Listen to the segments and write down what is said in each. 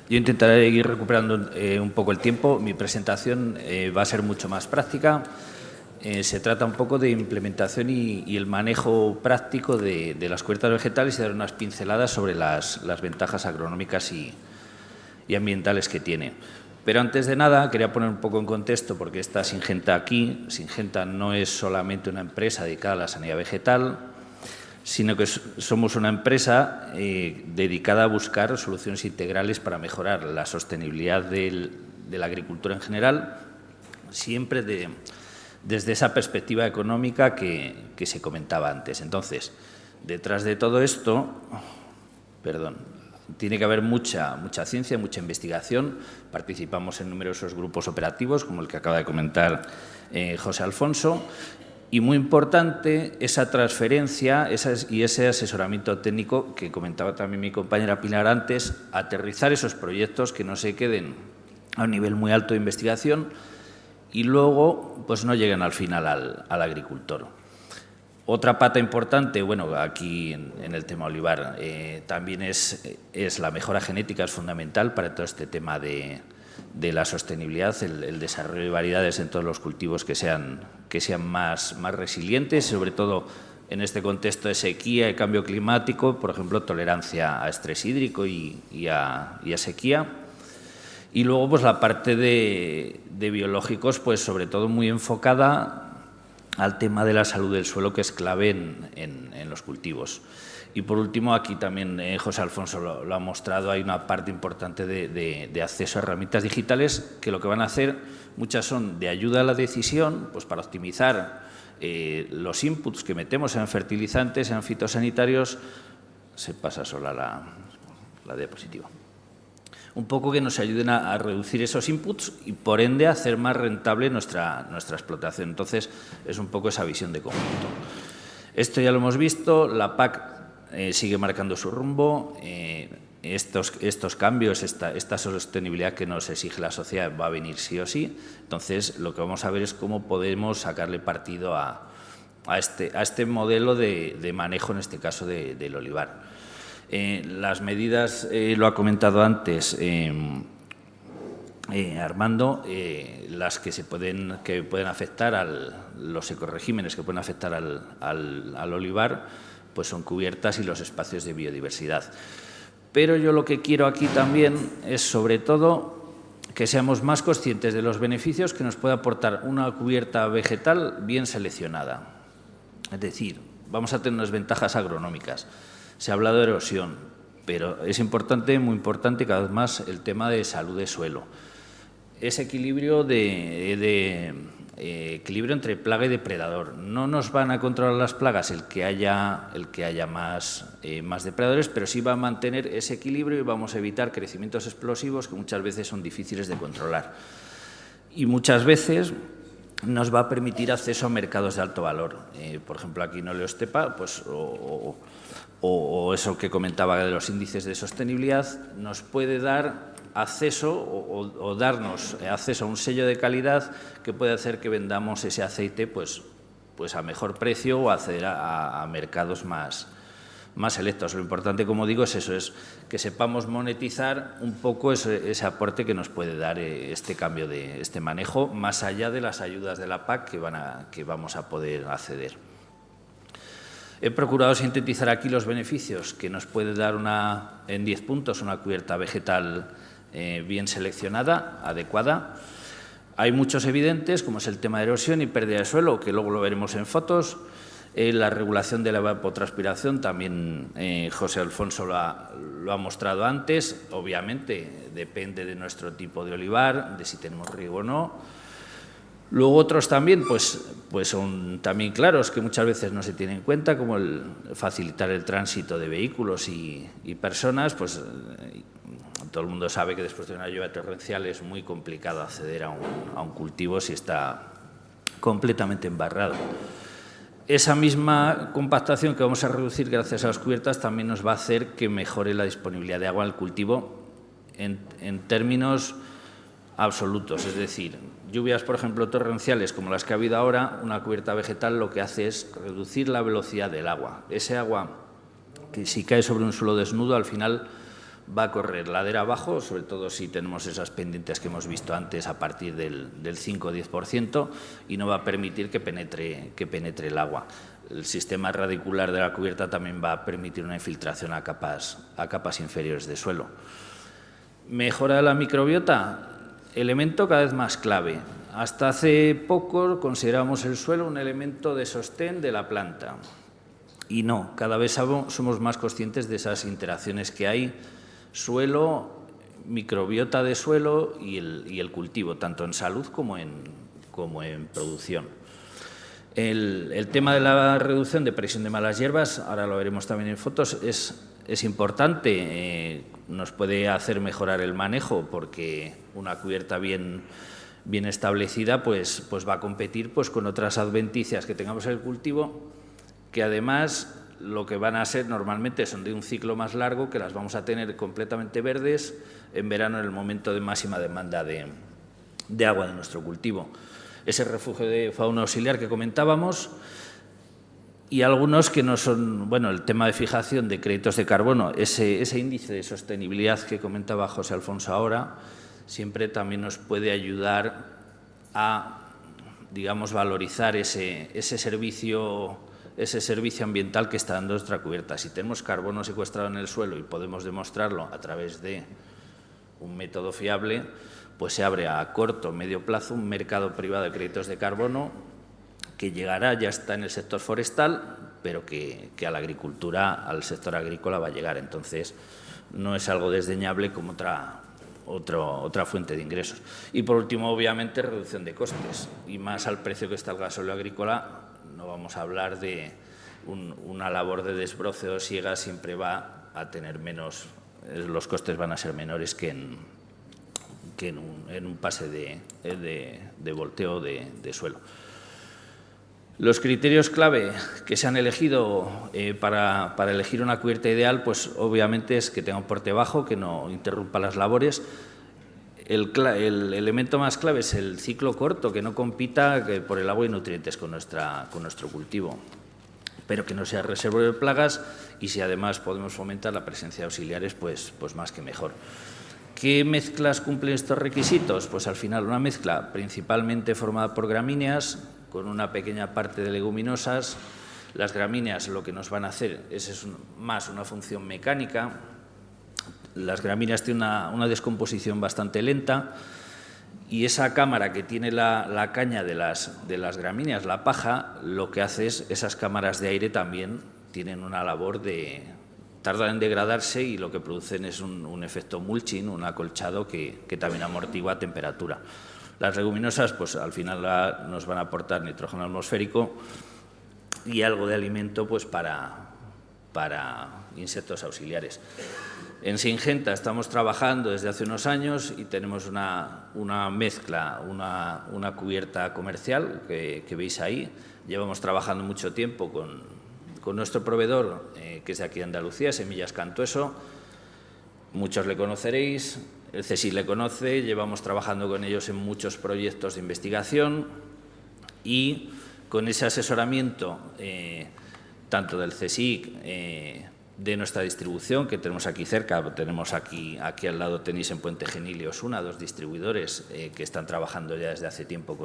Yo intentaré ir recuperando un poco el tiempo. Mi presentación va a ser mucho más práctica. Se trata un poco de implementación y el manejo práctico de las cubiertas vegetales y dar unas pinceladas sobre las ventajas agronómicas y ambientales que tiene. Pero antes de nada quería poner un poco en contexto porque está Syngenta aquí. Syngenta no es solamente una empresa dedicada a la sanidad vegetal, sino que somos una empresa dedicada a buscar soluciones integrales para mejorar la sostenibilidad de la agricultura en general, siempre desde esa perspectiva económica que se comentaba antes. Entonces, detrás de todo esto, tiene que haber mucha ciencia, mucha investigación. Participamos en numerosos grupos operativos, como el que acaba de comentar José Alfonso, y muy importante esa transferencia y ese asesoramiento técnico que comentaba también mi compañera Pilar antes, aterrizar esos proyectos que no se queden a un nivel muy alto de investigación y luego pues no lleguen al final al agricultor. Otra pata importante, bueno, aquí en el tema olivar, también es la mejora genética, es fundamental para todo este tema de la sostenibilidad, el desarrollo de variedades en todos los cultivos que sean más resilientes, sobre todo en este contexto de sequía y cambio climático, por ejemplo, tolerancia a estrés hídrico y a sequía. Y luego, pues la parte de biológicos, pues sobre todo muy enfocada al tema de la salud del suelo, que es clave en los cultivos. Y por último, aquí también José Alfonso lo ha mostrado, hay una parte importante de acceso a herramientas digitales que lo que van a hacer, muchas son de ayuda a la decisión, pues para optimizar los inputs que metemos en fertilizantes, en fitosanitarios. Se pasa sola la diapositiva. Un poco que nos ayuden a reducir esos inputs y, por ende, a hacer más rentable nuestra explotación. Entonces, es un poco esa visión de conjunto. Esto ya lo hemos visto, la PAC sigue marcando su rumbo. Estos cambios, esta sostenibilidad que nos exige la sociedad va a venir sí o sí. Entonces, lo que vamos a ver es cómo podemos sacarle partido a este modelo de manejo, en este caso, del olivar. Las medidas, lo ha comentado antes Armando, las que pueden afectar los ecoregímenes que pueden afectar al olivar, pues son cubiertas y los espacios de biodiversidad. Pero yo lo que quiero aquí también es, sobre todo, que seamos más conscientes de los beneficios que nos puede aportar una cubierta vegetal bien seleccionada. Es decir, vamos a tener unas ventajas agronómicas. Se ha hablado de erosión, pero es importante, muy importante cada vez más el tema de salud de suelo. Ese equilibrio equilibrio entre plaga y depredador. No nos van a controlar las plagas el que haya más depredadores, pero sí va a mantener ese equilibrio y vamos a evitar crecimientos explosivos que muchas veces son difíciles de controlar. Y muchas veces nos va a permitir acceso a mercados de alto valor. Por ejemplo, aquí en Oleostepa, pues, o eso que comentaba de los índices de sostenibilidad, nos puede dar acceso o darnos acceso a un sello de calidad que puede hacer que vendamos ese aceite pues a mejor precio o acceder a mercados más selectos. Lo importante, como digo, es eso, es que sepamos monetizar un poco ese aporte que nos puede dar este cambio de este manejo, más allá de las ayudas de la PAC que vamos a poder acceder. He procurado sintetizar aquí los beneficios que nos puede dar en 10 puntos una cubierta vegetal bien seleccionada, adecuada. Hay muchos evidentes, como es el tema de erosión y pérdida de suelo, que luego lo veremos en fotos. La regulación de la evapotranspiración, también José Alfonso lo ha mostrado antes. Obviamente depende de nuestro tipo de olivar, de si tenemos riego o no. Luego otros también, pues son también claros, que muchas veces no se tienen en cuenta, como el facilitar el tránsito de vehículos y personas. Pues todo el mundo sabe que después de una lluvia torrencial es muy complicado acceder a un cultivo si está completamente embarrado. Esa misma compactación que vamos a reducir gracias a las cubiertas también nos va a hacer que mejore la disponibilidad de agua al cultivo en términos absolutos. Es decir, lluvias, por ejemplo, torrenciales como las que ha habido ahora, una cubierta vegetal lo que hace es reducir la velocidad del agua. Ese agua que si cae sobre un suelo desnudo, al final va a correr ladera abajo, sobre todo si tenemos esas pendientes que hemos visto antes a partir del 5 o 10%, y no va a permitir que penetre el agua. El sistema radicular de la cubierta también va a permitir una infiltración a capas inferiores de suelo. Mejora de la microbiota, elemento cada vez más clave. Hasta hace poco considerábamos el suelo un elemento de sostén de la planta. Y no, cada vez somos más conscientes de esas interacciones que hay, suelo, microbiota de suelo y el cultivo, tanto en salud como en producción. El tema de la reducción de presión de malas hierbas, ahora lo veremos también en fotos, es importante, nos puede hacer mejorar el manejo porque una cubierta bien establecida pues va a competir pues con otras adventicias que tengamos en el cultivo, que además lo que van a ser normalmente son de un ciclo más largo, que las vamos a tener completamente verdes en verano, en el momento de máxima demanda de agua de nuestro cultivo. Ese refugio de fauna auxiliar que comentábamos, y algunos que no son, bueno, el tema de fijación de créditos de carbono, ese índice de sostenibilidad que comentaba José Alfonso ahora, siempre también nos puede ayudar a, digamos, valorizar ese servicio ambiental que está dando nuestra cubierta. Si tenemos carbono secuestrado en el suelo y podemos demostrarlo a través de un método fiable, pues se abre a corto o medio plazo un mercado privado de créditos de carbono que llegará, ya está en el sector forestal, pero que a la agricultura, al sector agrícola va a llegar. Entonces, no es algo desdeñable como otra fuente de ingresos. Y por último, obviamente, reducción de costes. Y más al precio que está el gasóleo agrícola, no vamos a hablar de una labor de desbroce o siega, siempre va a tener menos, los costes van a ser menores que en un pase de volteo de suelo. Los criterios clave que se han elegido para elegir una cubierta ideal, pues obviamente es que tenga un porte bajo, que no interrumpa las labores. El elemento más clave es el ciclo corto, que no compita por el agua y nutrientes con nuestro cultivo, pero que no sea reservorio de plagas, y si además podemos fomentar la presencia de auxiliares, pues más que mejor. ¿Qué mezclas cumplen estos requisitos? Pues al final una mezcla principalmente formada por gramíneas, con una pequeña parte de leguminosas. Las gramíneas lo que nos van a hacer es más una función mecánica. Las gramíneas tienen una descomposición bastante lenta, y esa cámara que tiene la caña de las gramíneas, la paja, lo que hace es, esas cámaras de aire también tienen una labor tardan en degradarse, y lo que producen es un efecto mulching, un acolchado que también amortigua a temperatura. Las leguminosas, pues al final nos van a aportar nitrógeno atmosférico y algo de alimento pues para insectos auxiliares. En Syngenta estamos trabajando desde hace unos años y tenemos una mezcla, una cubierta comercial que veis ahí. Llevamos trabajando mucho tiempo con nuestro proveedor, que es de aquí de Andalucía, Semillas Cantueso. Muchos le conoceréis, el CSIC le conoce, llevamos trabajando con ellos en muchos proyectos de investigación, y con ese asesoramiento tanto del CSIC, de nuestra distribución, que tenemos aquí cerca, tenemos aquí al lado tenéis en Puente Genil y Osuna, dos distribuidores que están trabajando ya desde hace tiempo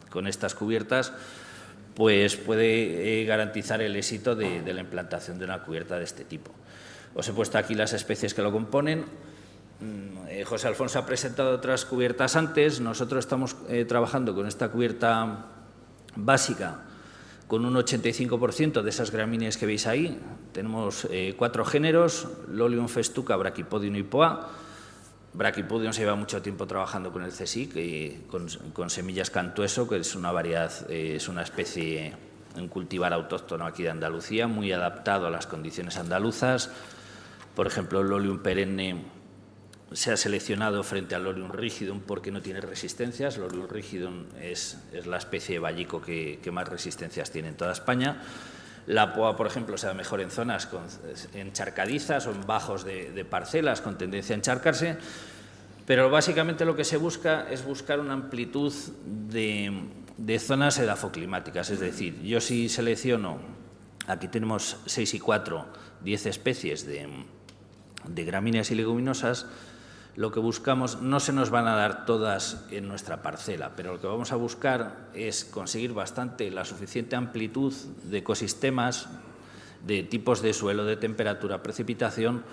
con estas cubiertas, pues puede garantizar el éxito de la implantación de una cubierta de este tipo. Os he puesto aquí las especies que lo componen. José Alfonso ha presentado otras cubiertas antes. Nosotros estamos trabajando con esta cubierta básica con un 85% de esas gramíneas que veis ahí. Tenemos 4 géneros: Lolium, Festuca, Brachypodium y Poa. Brachypodium se lleva mucho tiempo trabajando con el CSIC, con Semillas Cantueso, que es una variedad, es una especie, un cultivar autóctono aquí de Andalucía, muy adaptado a las condiciones andaluzas. Por ejemplo, el Lolium perenne se ha seleccionado frente al Lolium rigidum porque no tiene resistencias. Lolium rigidum es la especie de vallico que más resistencias tiene en toda España. La poa, por ejemplo, se da mejor en zonas encharcadizas o en bajos de parcelas con tendencia a encharcarse, pero básicamente lo que se busca es buscar una amplitud de zonas edafoclimáticas. Es decir, yo si selecciono, aquí tenemos 6 y 4, 10 especies de gramíneas y leguminosas, lo que buscamos, no se nos van a dar todas en nuestra parcela, pero lo que vamos a buscar es conseguir la suficiente amplitud de ecosistemas, de tipos de suelo, de temperatura, precipitación,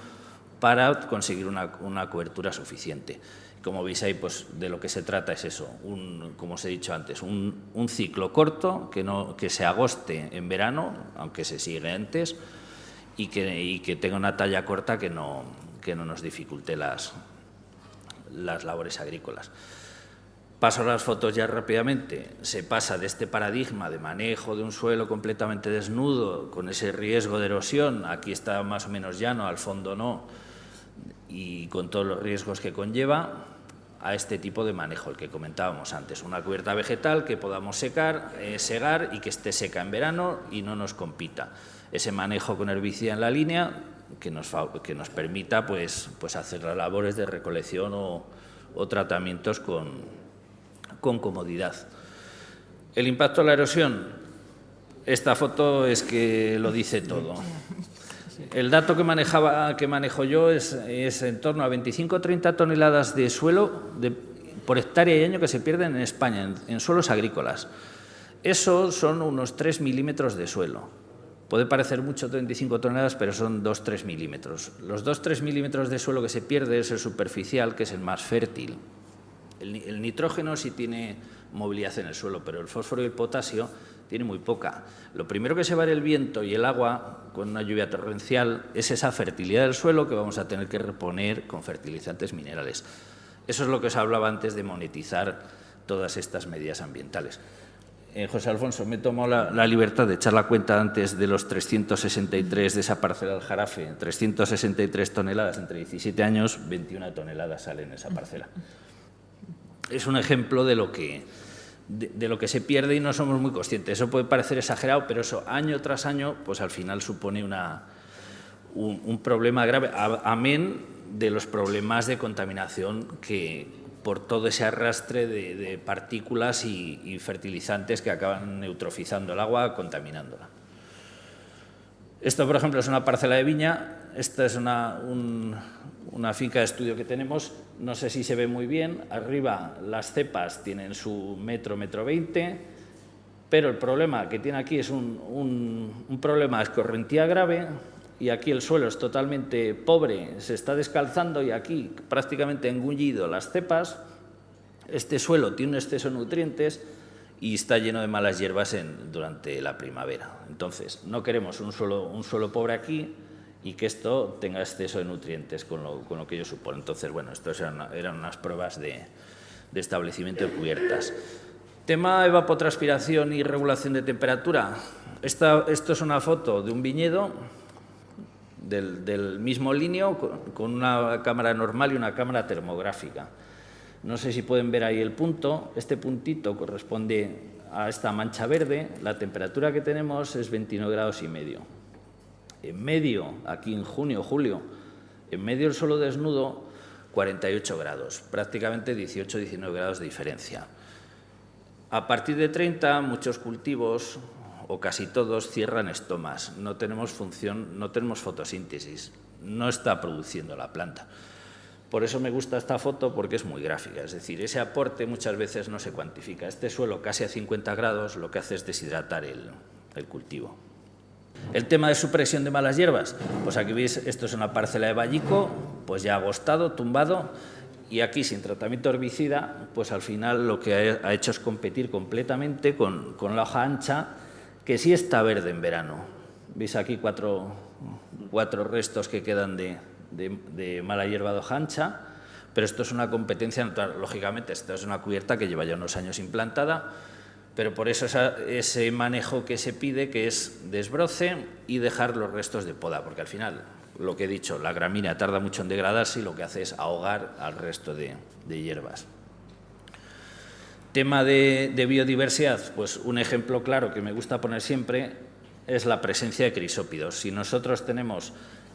para conseguir una cobertura suficiente. Como veis ahí, pues de lo que se trata es eso, como os he dicho antes, un ciclo corto que se agoste en verano, aunque se sigue antes, y que tenga una talla corta que no nos dificulte las labores agrícolas. Paso a las fotos ya rápidamente. Se pasa de este paradigma de manejo de un suelo completamente desnudo, con ese riesgo de erosión, aquí está más o menos llano, al fondo no, y con todos los riesgos que conlleva, a este tipo de manejo, el que comentábamos antes, una cubierta vegetal que podamos segar y que esté seca en verano y no nos compita. Ese manejo con herbicida en la línea que nos permita pues hacer las labores de recolección o tratamientos con comodidad. El impacto de la erosión, esta foto es que lo dice todo. El dato que manejo yo es en torno a 25 o 30 toneladas de suelo por hectárea y año que se pierden en España, en suelos agrícolas. Eso son unos 3 milímetros de suelo. Puede parecer mucho 35 toneladas, pero son 2-3 milímetros. Los 2-3 milímetros de suelo que se pierde es el superficial, que es el más fértil. El nitrógeno sí tiene movilidad en el suelo, pero el fósforo y el potasio tiene muy poca. Lo primero que se va el viento y el agua con una lluvia torrencial es esa fertilidad del suelo que vamos a tener que reponer con fertilizantes minerales. Eso es lo que os hablaba antes de monetizar todas estas medidas ambientales. José Alfonso, me tomo la libertad de echar la cuenta antes de los 363 de esa parcela del Jarafe, 363 toneladas entre 17 años, 21 toneladas salen en esa parcela. Es un ejemplo de lo que se pierde y no somos muy conscientes. Eso puede parecer exagerado, pero eso año tras año, pues al final supone un problema grave, amén de los problemas de contaminación que por todo ese arrastre de partículas y fertilizantes que acaban eutrofizando el agua, contaminándola. Esto, por ejemplo, es una parcela de viña. Esta es una finca de estudio que tenemos. No sé si se ve muy bien. Arriba las cepas tienen su metro 20, pero el problema que tiene aquí es un problema de escorrentía grave, y aquí el suelo es totalmente pobre, se está descalzando y aquí prácticamente engullido las cepas. Este suelo tiene un exceso de nutrientes y está lleno de malas hierbas durante la primavera. Entonces, no queremos un suelo pobre aquí y que esto tenga exceso de nutrientes con lo que ello supone. Entonces, bueno, estos eran unas pruebas de establecimiento de cubiertas. Tema evapotranspiración y regulación de temperatura. Esto es una foto de un viñedo del mismo líneo con una cámara normal y una cámara termográfica. No sé si pueden ver ahí el punto. Este puntito corresponde a esta mancha verde. La temperatura que tenemos es 29,5 grados. En medio, aquí en junio, julio, en medio del suelo desnudo, 48 grados, prácticamente 18-19 grados de diferencia. A partir de 30, muchos cultivos, o casi todos, cierran estomas. No tenemos fotosíntesis, no está produciendo la planta. Por eso me gusta esta foto, porque es muy gráfica. Es decir, ese aporte muchas veces no se cuantifica. Este suelo casi a 50 grados lo que hace es deshidratar el cultivo. El tema de supresión de malas hierbas, pues aquí veis, esto es una parcela de vallico, pues ya agostado, tumbado, y aquí sin tratamiento herbicida, pues al final lo que ha hecho es competir completamente con la hoja ancha, que sí está verde en verano. Veis aquí cuatro restos que quedan de mala hierba de hoja ancha, pero esto es una competencia natural. Lógicamente, esta es una cubierta que lleva ya unos años implantada, pero por eso ese manejo que se pide, que es desbroce y dejar los restos de poda, porque al final, lo que he dicho, la gramínea tarda mucho en degradarse y lo que hace es ahogar al resto de hierbas. Tema de biodiversidad, pues un ejemplo claro que me gusta poner siempre es la presencia de crisópidos. Si nosotros tenemos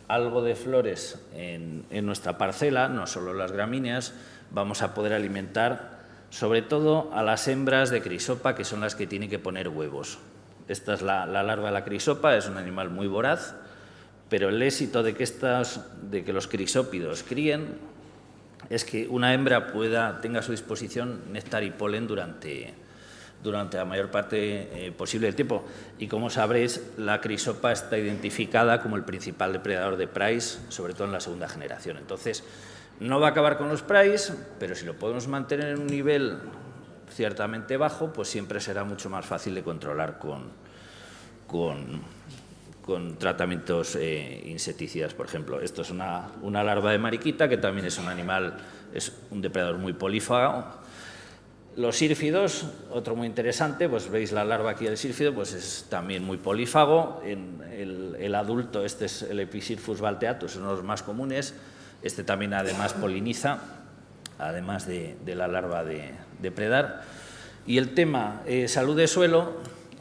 algo de flores en nuestra parcela, no solo las gramíneas, vamos a poder alimentar sobre todo a las hembras de crisopa, que son las que tienen que poner huevos. Esta es la larva de la crisopa, es un animal muy voraz, pero el éxito de que los crisópidos críen es que una hembra tenga a su disposición néctar y polen durante la mayor parte posible del tiempo. Y como sabréis, la crisopa está identificada como el principal depredador de prais, sobre todo en la segunda generación. Entonces, no va a acabar con los prais, pero si lo podemos mantener en un nivel ciertamente bajo, pues siempre será mucho más fácil de controlar con tratamientos insecticidas, por ejemplo. Esto es una larva de mariquita, que también es un animal, es un depredador muy polífago. Los sírfidos, otro muy interesante, pues veis la larva aquí del sírfido, pues es también muy polífago. El adulto, este es el Episirphus balteatus, uno de los más comunes. Este también además poliniza, además de la larva de depredar. Y el tema salud de suelo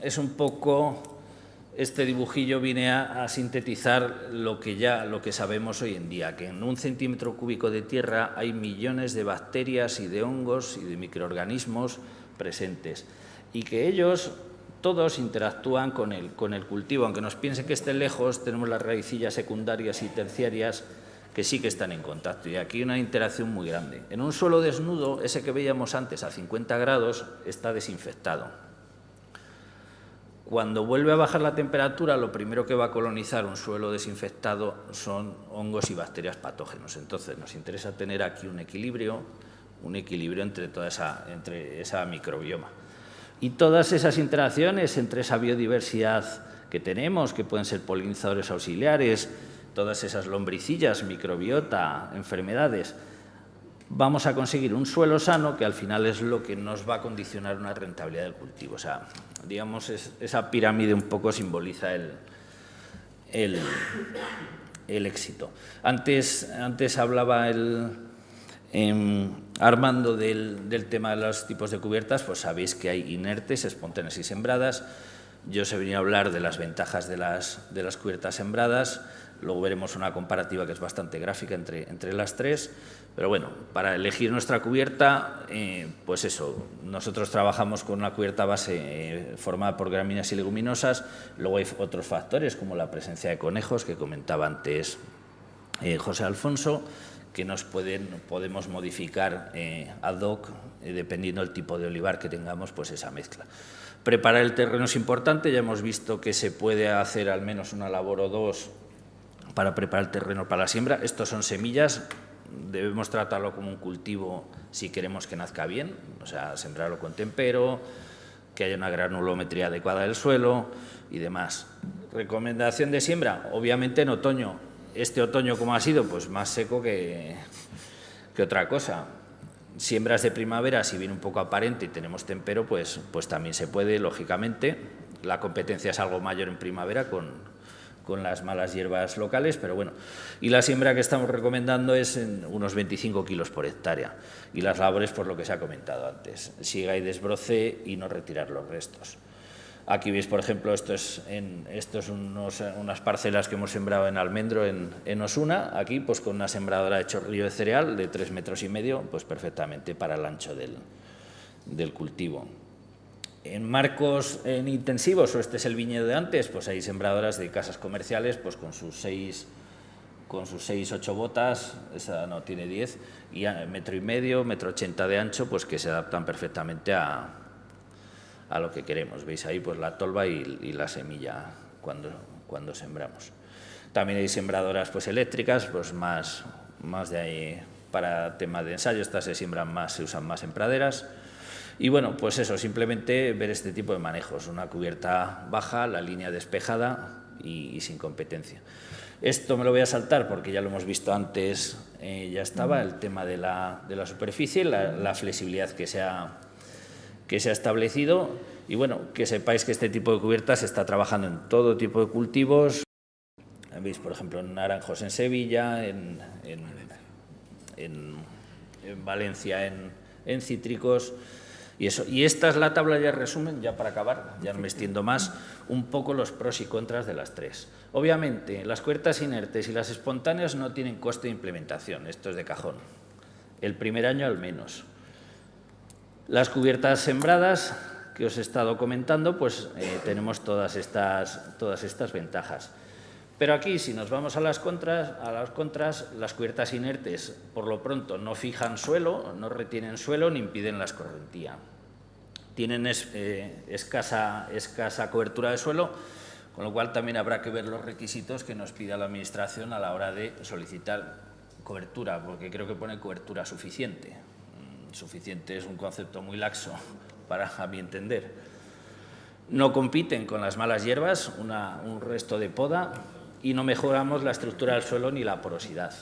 es un poco... Este dibujillo viene a sintetizar lo que sabemos hoy en día, que en 1 centímetro cúbico de tierra hay millones de bacterias y de hongos y de microorganismos presentes, y que ellos todos interactúan con el cultivo. Aunque nos piensen que estén lejos, tenemos las raicillas secundarias y terciarias que sí que están en contacto, y aquí hay una interacción muy grande. En un suelo desnudo, ese que veíamos antes a 50 grados, está desinfectado. Cuando vuelve a bajar la temperatura, lo primero que va a colonizar un suelo desinfectado son hongos y bacterias patógenos. Entonces, nos interesa tener aquí un equilibrio entre esa microbioma. Y todas esas interacciones entre esa biodiversidad que tenemos, que pueden ser polinizadores auxiliares, todas esas lombricillas, microbiota, enfermedades, vamos a conseguir un suelo sano, que al final es lo que nos va a condicionar una rentabilidad del cultivo. O sea, digamos, esa pirámide un poco simboliza el éxito. Antes hablaba Armando del tema de los tipos de cubiertas. Pues sabéis que hay inertes, espontáneas y sembradas. Yo os he venido a hablar de las ventajas de las cubiertas sembradas. Luego veremos una comparativa que es bastante gráfica entre las tres. Pero bueno, para elegir nuestra cubierta, pues eso, nosotros trabajamos con una cubierta base formada por gramíneas y leguminosas. Luego hay otros factores, como la presencia de conejos, que comentaba antes José Alfonso, que podemos modificar ad hoc, dependiendo del tipo de olivar que tengamos, pues esa mezcla. Preparar el terreno es importante. Ya hemos visto que se puede hacer al menos una labor o dos para preparar el terreno para la siembra. Estos son semillas, debemos tratarlo como un cultivo si queremos que nazca bien, o sea, sembrarlo con tempero, que haya una granulometría adecuada del suelo y demás. Recomendación de siembra, obviamente en otoño. Este otoño, ¿cómo ha sido? Pues más seco que otra cosa. Siembras de primavera, si viene un poco aparente y tenemos tempero, pues también se puede, lógicamente. La competencia es algo mayor en primavera con las malas hierbas locales, pero bueno. Y la siembra que estamos recomendando es en unos 25 kilos por hectárea. Y las labores, por lo que se ha comentado antes, siega y desbroce y no retirar los restos. Aquí veis, por ejemplo, esto es unas parcelas que hemos sembrado en almendro en Osuna, aquí pues con una sembradora de chorrillo de cereal de 3,5 metros, pues perfectamente para el ancho del cultivo. En marcos intensivos, o este es el viñedo de antes, pues hay sembradoras de casas comerciales pues con sus 6, 8 botas, esa no tiene 10, y a 1,5 metros, 1,80 m de ancho, pues que se adaptan perfectamente a lo que queremos. Veis ahí pues la tolva y la semilla cuando sembramos. También hay sembradoras pues eléctricas, pues más de ahí para temas de ensayo. Estas se usan más en praderas. Y bueno, pues eso, simplemente ver este tipo de manejos, una cubierta baja, la línea despejada y sin competencia. Esto me lo voy a saltar porque ya lo hemos visto antes, ya estaba el tema de la superficie, la flexibilidad que se ha establecido, y bueno, que sepáis que este tipo de cubiertas se está trabajando en todo tipo de cultivos. Veis, por ejemplo, en naranjos en Sevilla, en Valencia en cítricos. Y esta es la tabla ya resumen, ya para acabar, ya no me extiendo más, un poco los pros y contras de las tres. Obviamente, las cubiertas inertes y las espontáneas no tienen coste de implementación, esto es de cajón, el primer año al menos. Las cubiertas sembradas, que os he estado comentando, pues tenemos todas estas ventajas. Pero aquí, si nos vamos a las contras, las cubiertas inertes, por lo pronto, no fijan suelo, no retienen suelo ni impiden la escorrentía. Tienen escasa cobertura de suelo, con lo cual también habrá que ver los requisitos que nos pida la Administración a la hora de solicitar cobertura, porque creo que pone cobertura suficiente. Suficiente es un concepto muy laxo, a mi entender. No compiten con las malas hierbas, un resto de poda, y no mejoramos la estructura del suelo ni la porosidad.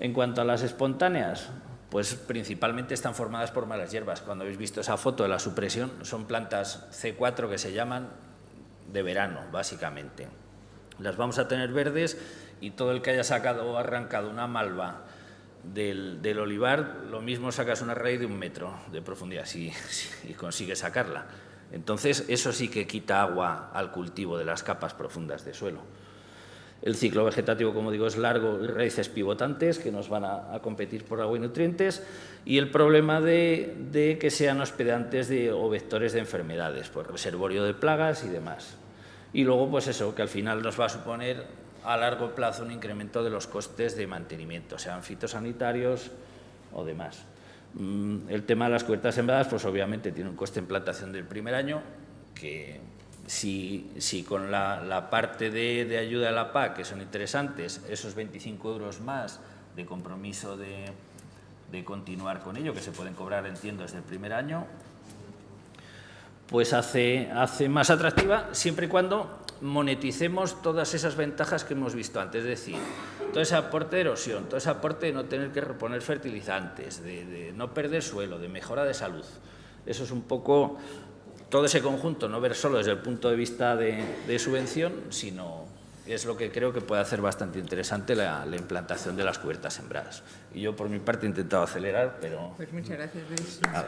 En cuanto a las espontáneas, pues principalmente están formadas por malas hierbas. Cuando habéis visto esa foto de la supresión, son plantas C4 que se llaman de verano, básicamente. Las vamos a tener verdes y todo el que haya sacado o arrancado una malva del olivar, lo mismo sacas una raíz de 1 metro de profundidad si consigues sacarla. Entonces, eso sí que quita agua al cultivo de las capas profundas de suelo. El ciclo vegetativo, como digo, es largo y raíces pivotantes que nos van a competir por agua y nutrientes, y el problema de que sean hospedantes o vectores de enfermedades, pues reservorio de plagas y demás. Y luego, pues eso, que al final nos va a suponer a largo plazo un incremento de los costes de mantenimiento, sean fitosanitarios o demás. El tema de las cubiertas sembradas, pues obviamente tiene un coste de implantación del primer año, que si con la parte de ayuda de la PAC, que son interesantes, esos 25 euros más de compromiso de continuar con ello, que se pueden cobrar, entiendo, desde el primer año, pues hace más atractiva, siempre y cuando moneticemos todas esas ventajas que hemos visto antes, es decir, todo ese aporte de erosión, todo ese aporte de no tener que reponer fertilizantes, de no perder suelo, de mejora de salud. Eso es un poco todo ese conjunto, no ver solo desde el punto de vista de subvención, sino es lo que creo que puede hacer bastante interesante la implantación de las cubiertas sembradas. Y yo, por mi parte, he intentado acelerar, pero... Pues muchas gracias, Luis. Nada.